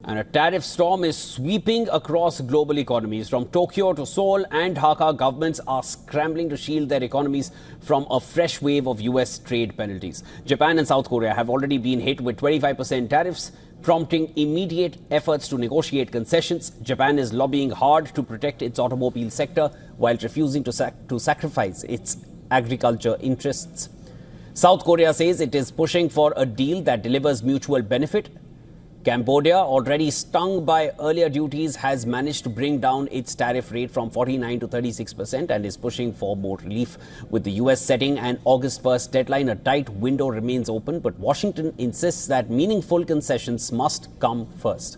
And a tariff storm is sweeping across global economies. From Tokyo to Seoul and Dhaka, governments are scrambling to shield their economies from a fresh wave of US trade penalties. Japan and South Korea have already been hit with 25% tariffs, prompting immediate efforts to negotiate concessions. Japan is lobbying hard to protect its automobile sector while refusing to sacrifice its agriculture interests. South Korea says it is pushing for a deal that delivers mutual benefit. Cambodia, already stung by earlier duties, has managed to bring down its tariff rate from 49% to 36% and is pushing for more relief. With the US setting an August 1st deadline, a tight window remains open, but Washington insists that meaningful concessions must come first.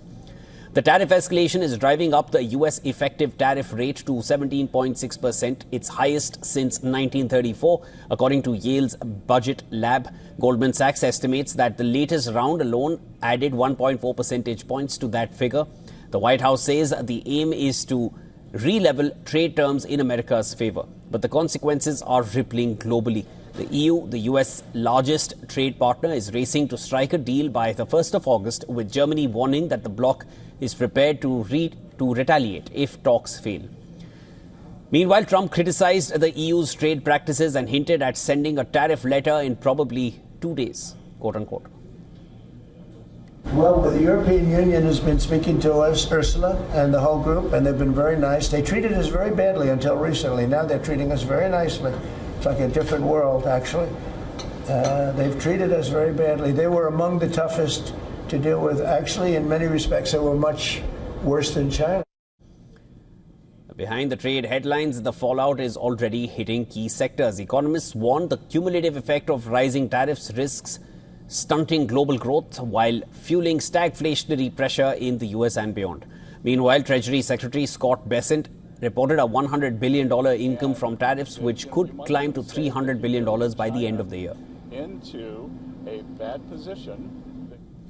The tariff escalation is driving up the US effective tariff rate to 17.6%, its highest since 1934, according to Yale's Budget Lab. Goldman Sachs estimates that the latest round alone added 1.4 percentage points to that figure. The White House says the aim is to re-level trade terms in America's favor, but the consequences are rippling globally. The EU, the US largest trade partner, is racing to strike a deal by the 1st of August, with Germany warning that the bloc is prepared to retaliate if talks fail. Meanwhile, Trump criticized the EU's trade practices and hinted at sending a tariff letter in probably 2 days, quote unquote. Well, the European Union has been speaking to us, Ursula and the whole group, and they've been very nice. They treated us very badly until recently. Now they're treating us very nicely. It's like a different world, actually. They've treated us very badly. They were among the toughest to deal with. Actually, in many respects, they were much worse than China. Behind the trade headlines, the fallout is already hitting key sectors. Economists warn the cumulative effect of rising tariffs risks stunting global growth while fueling stagflationary pressure in the US and beyond. Meanwhile, Treasury Secretary Scott Bessent reported a $100 billion income from tariffs, which could climb to $300 billion by the end of the year. Into a bad position.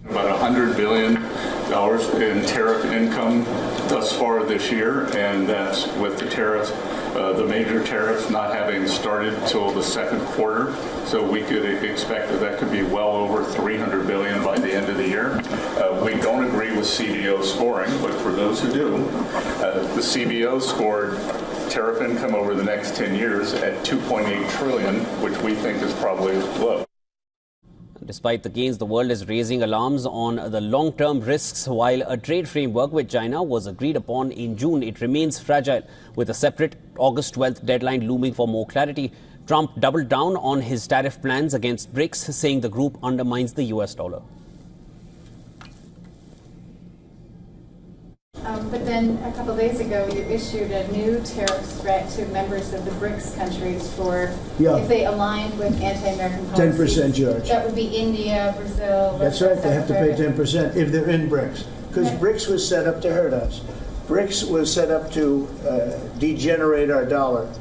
About $100 billion in tariff income thus far this year, and that's with the tariffs, the major tariffs not having started till the second quarter. So we could expect that could be well over $300 billion by the end of the year. We don't agree with CBO scoring, but for those who do, the CBO scored tariff income over the next 10 years at $2.8 trillion, which we think is probably low. Despite the gains, the world is raising alarms on the long-term risks. While a trade framework with China was agreed upon in June, it remains fragile, with a separate August 12th deadline looming for more clarity. Trump doubled down on his tariff plans against BRICS, saying the group undermines the US dollar. But then a couple of days ago, you issued a new tariff threat to members of the BRICS countries for if they aligned with anti-American policies. 10% charge. That would be India, Brazil. That's right. They have to pay 10% if they're in BRICS. Because BRICS was set up to hurt us. BRICS was set up to degenerate our dollar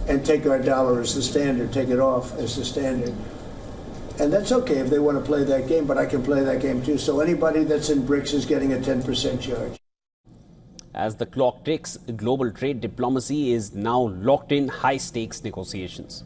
and take our dollar as the standard, take it off as the standard. And that's okay if they want to play that game, but I can play that game too. So anybody that's in BRICS is getting a 10% charge. As the clock ticks, global trade diplomacy is now locked in high-stakes negotiations.